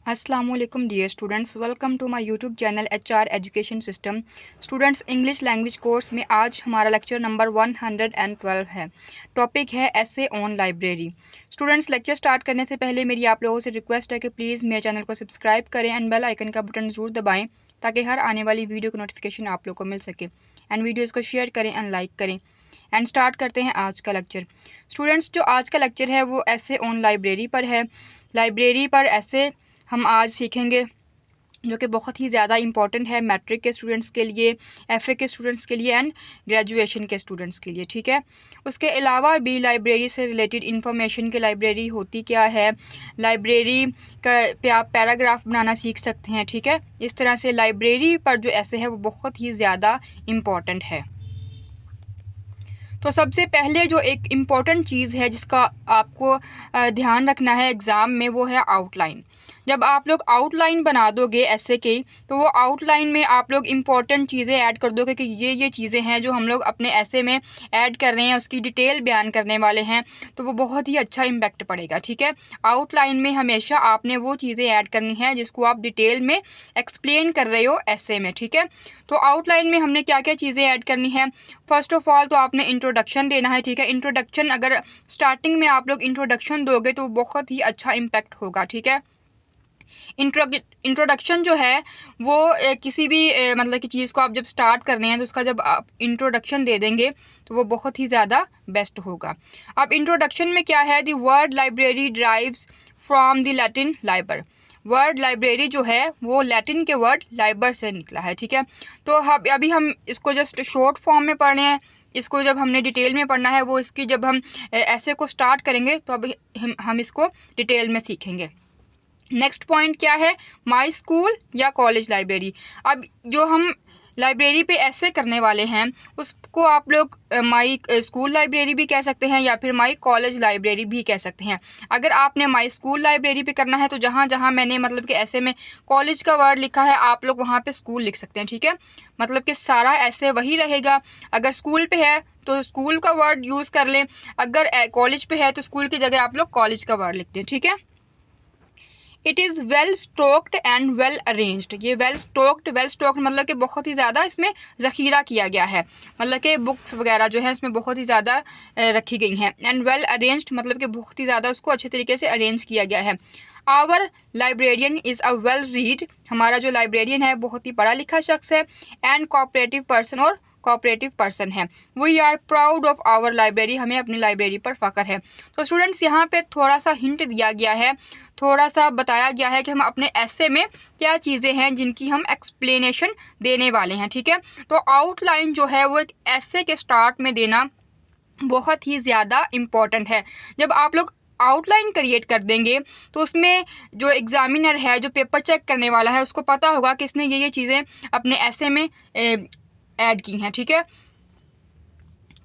Assalamualaikum dear students, welcome to my YouTube channel HR education system. Students, English language course में आज हमारा lecture number 112 है। Topic है ऐसे on library. Students, lecture start करने से पहले मेरी आप लोगों से रिक्वेस्ट है कि प्लीज़ मेरे चैनल को सब्सक्राइब करें एंड बेल आइकन का बटन ज़रूर दबाएँ ताकि हर आने वाली वीडियो की नोटिफिकेशन आप लोग को मिल सके। एंड वीडियोज़ को शेयर करें एंड लाइक करें। एंड स्टार्ट करते हैं आज का लेक्चर। स्टूडेंट्स, जो आज का लेक्चर है वो ऐसे ऑन लाइब्रेरी पर है। लाइब्रेरी पर ऐसे हम आज सीखेंगे जो कि बहुत ही ज़्यादा इम्पॉर्टेंट है मैट्रिक के स्टूडेंट्स के लिए, एफए के स्टूडेंट्स के लिए एंड ग्रेजुएशन के स्टूडेंट्स के लिए। ठीक है, उसके अलावा भी लाइब्रेरी से रिलेटेड इन्फॉर्मेशन की लाइब्रेरी होती क्या है, लाइब्रेरी का पे आप पैराग्राफ बनाना सीख सकते हैं। ठीक है, इस तरह से लाइब्रेरी पर जो ऐसे है वो बहुत ही ज़्यादा इम्पॉर्टेंट है। तो सबसे पहले जो एक इम्पॉर्टेंट चीज़ है जिसका आपको ध्यान रखना है एग्ज़ाम में, वो है आउटलाइन। जब आप लोग आउटलाइन बना दोगे ऐसे की, तो वो आउटलाइन में आप लोग इम्पॉर्टेंट चीज़ें ऐड कर दोगे कि ये चीज़ें हैं जो हम लोग अपने ऐसे में ऐड कर रहे हैं, उसकी डिटेल बयान करने वाले हैं, तो वो बहुत ही अच्छा इम्पैक्ट पड़ेगा। ठीक है, आउटलाइन में हमेशा आपने वो चीज़ें ऐड करनी है जिसको आप डिटेल में एक्सप्लेन कर रहे हो ऐसे में। ठीक है, तो आउटलाइन में हमने क्या क्या चीज़ें ऐड करनी है। फर्स्ट ऑफ ऑल तो आपने इंट्रोडक्शन देना है। ठीक है, इंट्रोडक्शन अगर स्टार्टिंग में आप लोग इंट्रोडक्शन दोगे तो बहुत ही अच्छा इम्पैक्ट होगा। ठीक है, इंट्रोडक्शन जो है वो किसी भी मतलब कि चीज़ को आप जब स्टार्ट कर रहे हैं तो उसका जब आप इंट्रोडक्शन दे देंगे तो वो बहुत ही ज़्यादा बेस्ट होगा। अब इंट्रोडक्शन में क्या है, the word library drives from the Latin Liber. Word library जो है वो लैटिन के वर्ड लाइबर से निकला है। ठीक है, तो अभी हम इसको जस्ट शॉर्ट फॉर्म में पढ़ रहे हैं। इसको जब हमने डिटेल में पढ़ना है वो इसकी जब हम ऐसे को स्टार्ट करेंगे तो अभी हम इसको डिटेल में सीखेंगे। नेक्स्ट पॉइंट क्या है, माई स्कूल या कॉलेज लाइब्रेरी। अब जो हम लाइब्रेरी पे ऐसे करने वाले हैं उसको आप लोग माई स्कूल लाइब्रेरी भी कह सकते हैं या फिर माई कॉलेज लाइब्रेरी भी कह सकते हैं। अगर आपने माई स्कूल लाइब्रेरी पे करना है तो जहाँ जहाँ मैंने मतलब कि ऐसे में कॉलेज का वर्ड लिखा है आप लोग वहाँ पे स्कूल लिख सकते हैं। ठीक है, मतलब कि सारा ऐसे वही रहेगा। अगर स्कूल पे है तो स्कूल का वर्ड यूज़ कर लें, अगर कॉलेज पे है तो स्कूल की जगह आप लोग कॉलेज का वर्ड लिखते हैं। ठीक है, it is well stocked and well arranged. ये वेल स्टॉक्ड मतलब कि बहुत ही ज़्यादा इसमें ज़ख़ीरा किया गया है, मतलब कि बुक्स वगैरह जो है इसमें बहुत ही ज़्यादा रखी गई हैं। एंड वेल अरेंज्ड मतलब कि बहुत ही ज़्यादा उसको अच्छे तरीके से अरेंज किया गया है। Our librarian is a well read. हमारा जो लाइब्रेरियन है बहुत ही पढ़ा लिखा शख्स है। एंड कोऑपरेटिव पर्सन और कोऑपरेटिव पर्सन है। We are proud of our library. हमें अपनी लाइब्रेरी पर फ़ख्र है। तो स्टूडेंट्स, यहाँ पे थोड़ा सा हिंट दिया गया है, थोड़ा सा बताया गया है कि हम अपने ऐसे में क्या चीज़ें हैं जिनकी हम एक्सप्लेनेशन देने वाले हैं। ठीक है, तो आउटलाइन जो है वो एक ऐसे के स्टार्ट में देना बहुत ही ज़्यादा इम्पॉर्टेंट है। जब आप लोग आउटलाइन क्रिएट कर देंगे तो उसमें जो एग्जामिनर है, जो पेपर चेक करने वाला है, उसको पता होगा कि इसने ये चीज़ें अपने ऐसे में ऐड की हैं। ठीक है,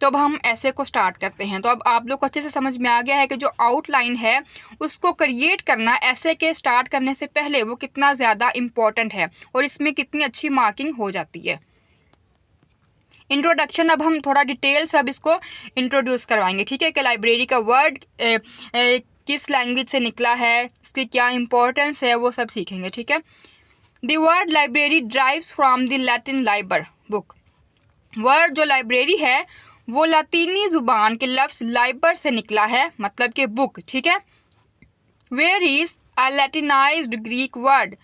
तो अब हम ऐसे को स्टार्ट करते हैं। तो अब आप लोग को अच्छे से समझ में आ गया है कि जो आउटलाइन है उसको क्रिएट करना ऐसे के स्टार्ट करने से पहले वो कितना ज़्यादा इम्पॉर्टेंट है और इसमें कितनी अच्छी मार्किंग हो जाती है। इंट्रोडक्शन, अब हम थोड़ा डिटेल से अब इसको इंट्रोड्यूस करवाएंगे। ठीक है, कि लाइब्रेरी का वर्ड किस लैंग्वेज से निकला है, इसकी क्या इंपॉर्टेंस है, वो सब सीखेंगे। ठीक है, the word library drives from the Latin Liber book. Word जो लाइब्रेरी है वो लातीनी जुबान के लफ्ज़ लाइबर से निकला है, मतलब कि बुक। ठीक है, where is a Latinised Greek word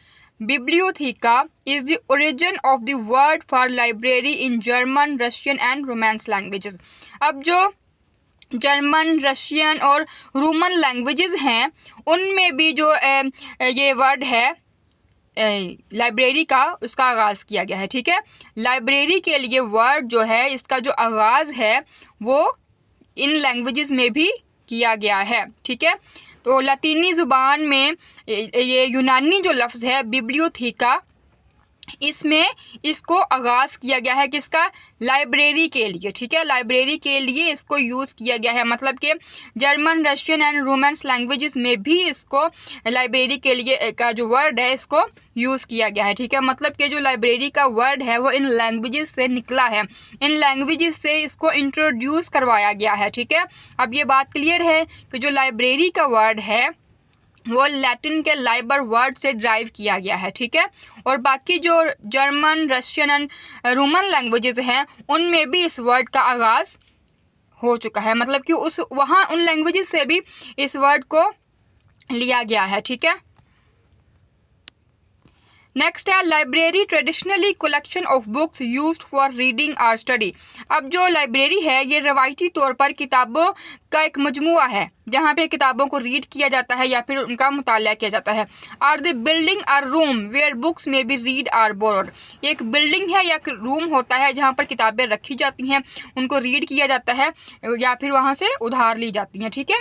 bibliotheca is the origin of the word for library in German, Russian and Romance languages. अब जो जर्मन, रशियन और रोमन लैंग्वेजेस हैं उनमें भी जो ये वर्ड है लाइब्रेरी का, उसका आगाज़ किया गया है। ठीक है, लाइब्रेरी के लिए वर्ड जो है इसका जो आगाज़ है वो इन लैंग्वेजेस में भी किया गया है। ठीक है, तो लातीनी ज़ुबान में ये यूनानी जो लफ्ज़ है बिब्लियोथीका, इसमें इसको आगाज़ किया गया है किसका, लाइब्रेरी के लिए। ठीक है, लाइब्रेरी के लिए इसको यूज़ किया गया है, मतलब कि German, Russian and Romance languages में भी इसको लाइब्रेरी के लिए का जो वर्ड है इसको यूज़ किया गया है। ठीक है, मतलब कि जो लाइब्रेरी का वर्ड है वो इन लैंग्वेजेस से निकला है, इन लैंग्वेजेस से इसको इंट्रोड्यूस करवाया गया है। ठीक है, अब ये बात क्लियर है कि जो लाइब्रेरी का वर्ड है वो लैटिन के लाइबर वर्ड से ड्राइव किया गया है, ठीक है। और बाकी जो German, Russian and Roman languages हैं उनमें भी इस वर्ड का आगाज़ हो चुका है, मतलब कि उस वहाँ उन लैंग्वेजेस से भी इस वर्ड को लिया गया है, ठीक है। नेक्स्ट है library traditionally collection of books used for reading और स्टडी। अब जो लाइब्रेरी है ये रवायती तौर पर किताबों का एक मजमुआ है जहाँ पे किताबों को रीड किया जाता है या फिर उनका मुताला किया जाता है। Or the building or room where books may be read or borrowed. एक बिल्डिंग है या रूम होता है जहाँ पर किताबें रखी जाती हैं, उनको रीड किया जाता है या फिर वहाँ से उधार ली जाती हैं, ठीक है।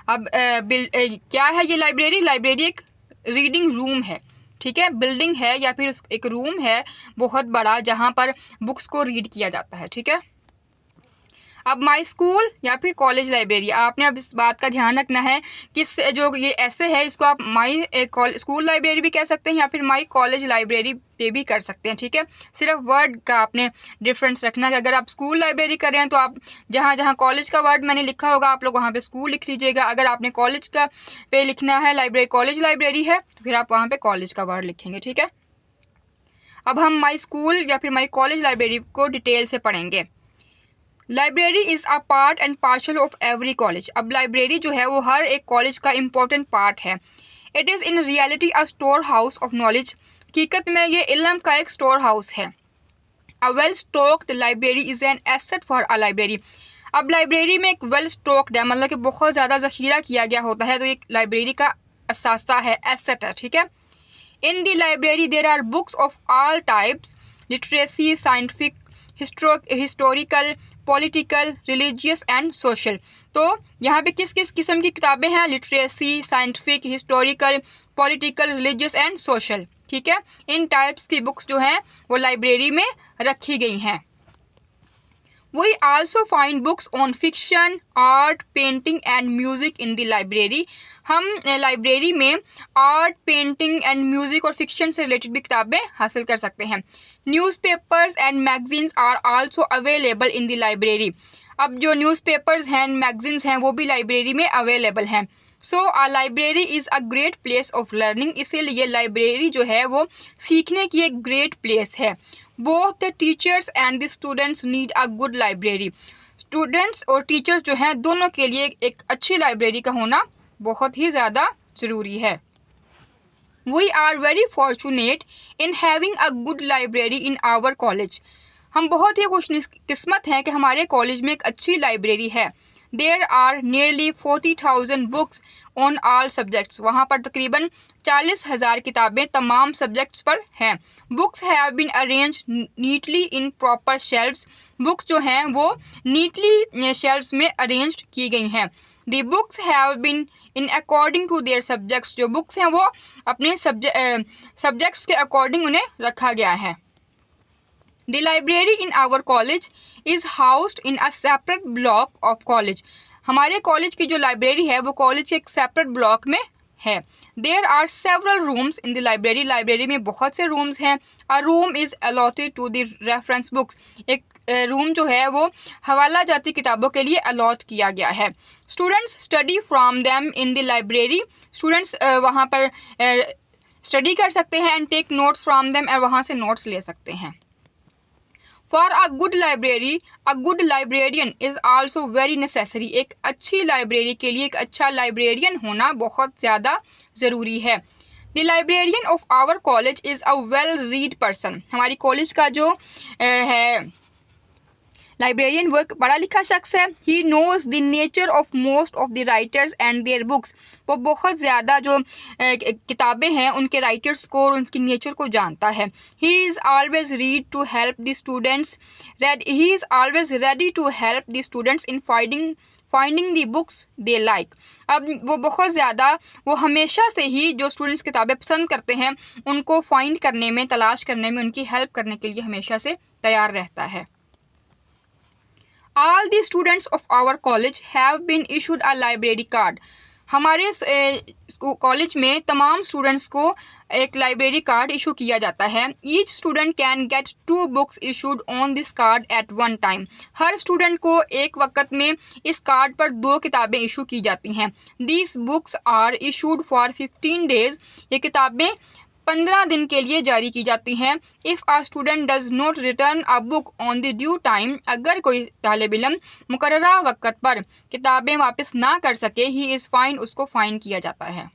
अब क्या है ये लाइब्रेरी? लाइब्रेरी एक रीडिंग रूम है, ठीक है, बिल्डिंग है या फिर एक रूम है बहुत बड़ा जहाँ पर बुक्स को रीड किया जाता है, ठीक है। अब माई स्कूल या फिर कॉलेज लाइब्रेरी, आपने अब इस बात का ध्यान रखना है कि जो ये ऐसे है इसको आप माई स्कूल लाइब्रेरी भी कह सकते हैं या फिर माई कॉलेज लाइब्रेरी पे भी कर सकते हैं, ठीक है। सिर्फ वर्ड का आपने डिफरेंस रखना है। अगर आप स्कूल लाइब्रेरी कर रहे हैं तो आप जहाँ जहाँ कॉलेज का वर्ड मैंने लिखा होगा आप लोग वहाँ पे स्कूल लिख लीजिएगा। अगर आपने कॉलेज का पे लिखना है लाइब्रेरी, कॉलेज लाइब्रेरी है तो फिर आप वहाँ पे कॉलेज का वर्ड लिखेंगे, ठीक है। अब हम माई स्कूल या फिर माई कॉलेज लाइब्रेरी को डिटेल से पढ़ेंगे। Library is a part and partial of every college. अब लाइब्रेरी जो है वो हर एक कॉलेज का इम्पोर्टेंट पार्ट है। It is in reality a store house of knowledge. हकीकत में ये इल्म का एक स्टोर हाउस है। A well stocked library is an asset for a library. अब लाइब्रेरी में एक वेल स्टॉक्ड है, मतलब कि बहुत ज़्यादा ज़खीरा किया गया होता है, तो एक लाइब्रेरी का असासा है, एसेट है, ठीक है। In the library there are books of all types, literacy, scientific, historical, political, religious and social. तो यहाँ पे किस किस किस्म की किताबें हैं? Literacy, scientific, historical, political, religious and social, ठीक है। इन टाइप्स की बुक्स जो हैं वो लाइब्रेरी में रखी गई हैं। We also find books on fiction, art, painting and music in the library. हम लाइब्रेरी में आर्ट, पेंटिंग एंड म्यूज़िक और फिक्शन से रिलेटेड भी किताबें हासिल कर सकते हैं। Newspapers and magazines are also available in the library. अब जो न्यूज़पेपर्स हैं, मैगजीन्स हैं, वो भी लाइब्रेरी में अवेलेबल हैं। So a library is a great place of learning. इसीलिए लाइब्रेरी जो है वो सीखने की एक ग्रेट प्लेस है। Both the teachers and the students need a good library. Students और टीचर्स जो हैं दोनों के लिए एक अच्छी लाइब्रेरी का होना बहुत ही ज़्यादा ज़रूरी है। We are very fortunate in having a good library in our college. हम बहुत ही खुशकिस्मत हैं कि हमारे कॉलेज में एक अच्छी लाइब्रेरी है। There are nearly 40,000 books on all subjects. वहाँ पर तकरीबन 40,000 किताबें तमाम सब्जेक्ट्स पर हैं। Books have been arrange neatly in proper shelves. Books जो हैं वो नीटली शेल्व्स में अरेंज की गई हैं। The books have been in according to their subjects. जो बुक्स हैं वो अपने सब्जेक्ट्स के अकॉर्डिंग उन्हें रखा गया है। The library in our college is housed in a separate block of college. हमारे कॉलेज की जो लाइब्रेरी है वो कॉलेज के एक सेपरेट ब्लॉक में है। There are several rooms in the library. Library में बहुत से रूम्स हैं। A room is allotted to the reference books. एक रूम जो है वो हवाला जाती किताबों के लिए अलॉट किया गया है। Students study from them in the library. Students वहाँ पर स्टडी कर सकते हैं and take notes from them और वहाँ से नोट्स ले सकते हैं। For a good library, a good librarian is also very necessary. एक अच्छी लाइब्रेरी के लिए एक अच्छा लाइब्रेरियन होना बहुत ज़्यादा ज़रूरी है। The librarian of our college is a well-read person. हमारी कॉलेज का जो है लाइब्रेरियन वो एक पढ़ा लिखा शख्स है। He knows the nature of most of the writers and their books. वो बहुत ज़्यादा जो किताबें हैं उनके राइटर्स को और उनकी नेचर को जानता है। He is always read to help the students he is always ready to help the students in finding the books they like. अब वो बहुत ज़्यादा वो हमेशा से ही जो स्टूडेंट्स किताबें पसंद करते हैं उनको फाइंड करने में, तलाश करने में, उनकी हेल्प करने के लिए हमेशा से तैयार रहता है। All the students of our college have been issued a library card. हमारे कॉलेज में तमाम स्टूडेंट्स को एक लाइब्रेरी कार्ड इशू किया जाता है। Each student can get 2 books issued on this card at one time. हर स्टूडेंट को एक वक्त में इस कार्ड पर 2 किताबें इशू की जाती हैं। These books are issued for 15 days. ये किताबें 15 दिन के लिए जारी की जाती हैं। If a student does not return a book on the due time, अगर कोई तालिब इल्म मुकर्ररा वक़्त पर किताबें वापस ना कर सके, ही इज़ फाइन, उसको फ़ाइन किया जाता है।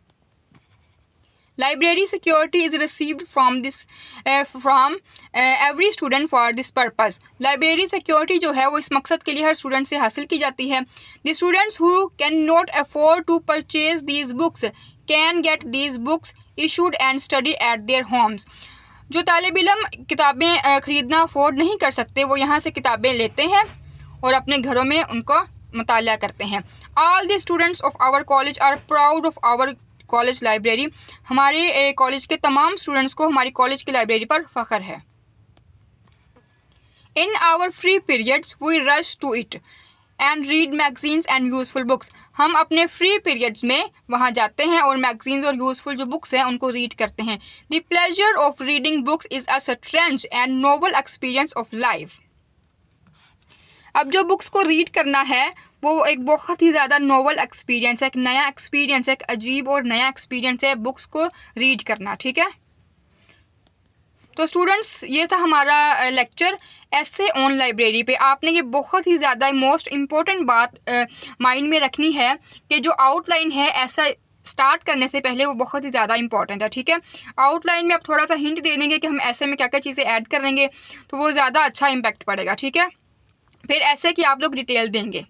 Library security is received from every student for this purpose. Library security जो है वो इस मकसद के लिए हर स्टूडेंट से हासिल की जाती है। The students who can not afford to purchase these books can get these books issued and study at their homes. जो तालिब इल्म किताबें ख़रीदना अफोर्ड नहीं कर सकते, वो यहाँ से किताबें लेते हैं और अपने घरों में उनको मुताला करते हैं। All the students of our college are proud of our college library. हमारे कॉलेज के तमाम स्टूडेंट्स को हमारी कॉलेज की लाइब्रेरी पर फ़ख्र है। In our free periods we rush to it and read magazines and useful books. हम अपने फ्री पीरियड्स में वहाँ जाते हैं और मैगजीन्स और यूज़फुल जो बुक्स हैं उनको रीड करते हैं। The pleasure of reading books is a strange and novel experience of life. अब जो बुक्स को रीड करना है वो एक बहुत ही ज़्यादा नोवल एक्सपीरियंस है, एक नया एक्सपीरियंस है, एक अजीब और नया एक्सपीरियंस है बुक्स को रीड करना। ठीक है, तो स्टूडेंट्स ये था हमारा लेक्चर ऐसे ऑन लाइब्रेरी पे। आपने ये बहुत ही ज़्यादा मोस्ट इम्पोर्टेंट बात माइंड में रखनी है कि जो आउटलाइन है ऐसा स्टार्ट करने से पहले वो बहुत ही ज़्यादा इंपॉर्टेंट है। ठीक है, आउटलाइन में आप थोड़ा सा हिंट दे देंगे कि हम ऐसे में क्या क्या चीज़ें ऐड करेंगे तो वो ज़्यादा अच्छा इम्पैक्ट पड़ेगा। ठीक है, फिर ऐसे कि आप लोग डिटेल देंगे।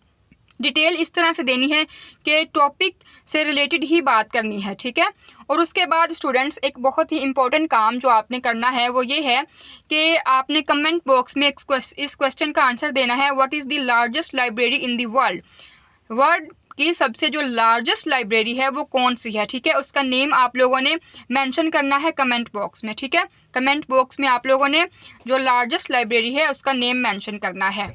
डिटेल इस तरह से देनी है कि टॉपिक से रिलेटेड ही बात करनी है। ठीक है, और उसके बाद स्टूडेंट्स एक बहुत ही इम्पोर्टेंट काम जो आपने करना है वो ये है कि आपने कमेंट बॉक्स में इस क्वेश्चन का आंसर देना है, what is the largest library in the world. World की सबसे जो लार्जेस्ट लाइब्रेरी है वो कौन सी है। ठीक है, उसका नेम आप लोगों ने मेंशन करना है कमेंट बॉक्स में। ठीक है, कमेंट बॉक्स में आप लोगों ने जो लार्जेस्ट लाइब्रेरी है उसका नेम मेंशन करना है।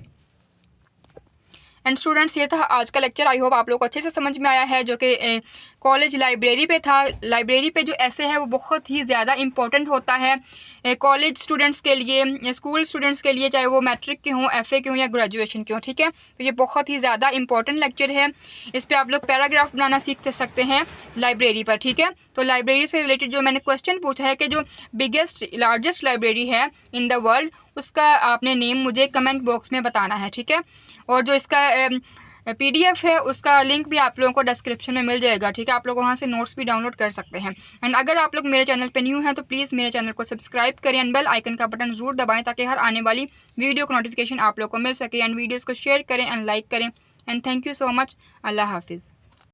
एंड स्टूडेंट्स ये था आज का लेक्चर। आई होप आप लोग को अच्छे से समझ में आया है, जो कि कॉलेज लाइब्रेरी पे था। लाइब्रेरी पे जो ऐसे है वो बहुत ही ज़्यादा इम्पोर्टेंट होता है कॉलेज स्टूडेंट्स के लिए, स्कूल स्टूडेंट्स के लिए, चाहे वो मैट्रिक के हों, FA के हों या ग्रेजुएशन के हों। ठीक है, तो ये बहुत ही ज़्यादा इंपॉर्टेंट लेक्चर है। इस पर आप लोग पैराग्राफ बनाना सीख सकते हैं लाइब्रेरी पर। ठीक है, तो लाइब्रेरी से रिलेटेड जो मैंने क्वेश्चन पूछा है कि जो बिगेस्ट लार्जेस्ट लाइब्रेरी है इन द वर्ल्ड, उसका आपने नेम मुझे कमेंट बॉक्स में बताना है। ठीक है, और जो इसका PDF है उसका लिंक भी आप लोगों को डिस्क्रिप्शन में मिल जाएगा। ठीक है, आप लोग वहाँ से नोट्स भी डाउनलोड कर सकते हैं। एंड अगर आप लोग मेरे चैनल पे न्यू हैं तो प्लीज़ मेरे चैनल को सब्सक्राइब करें एंड बेल आइकन का बटन ज़रूर दबाएं ताकि हर आने वाली वीडियो का नोटिफिकेशन आप लोग को मिल सके। एंड वीडियोज़ को शेयर करें एंड लाइक करें। And thank you so much. अल्लाह हाफिज़।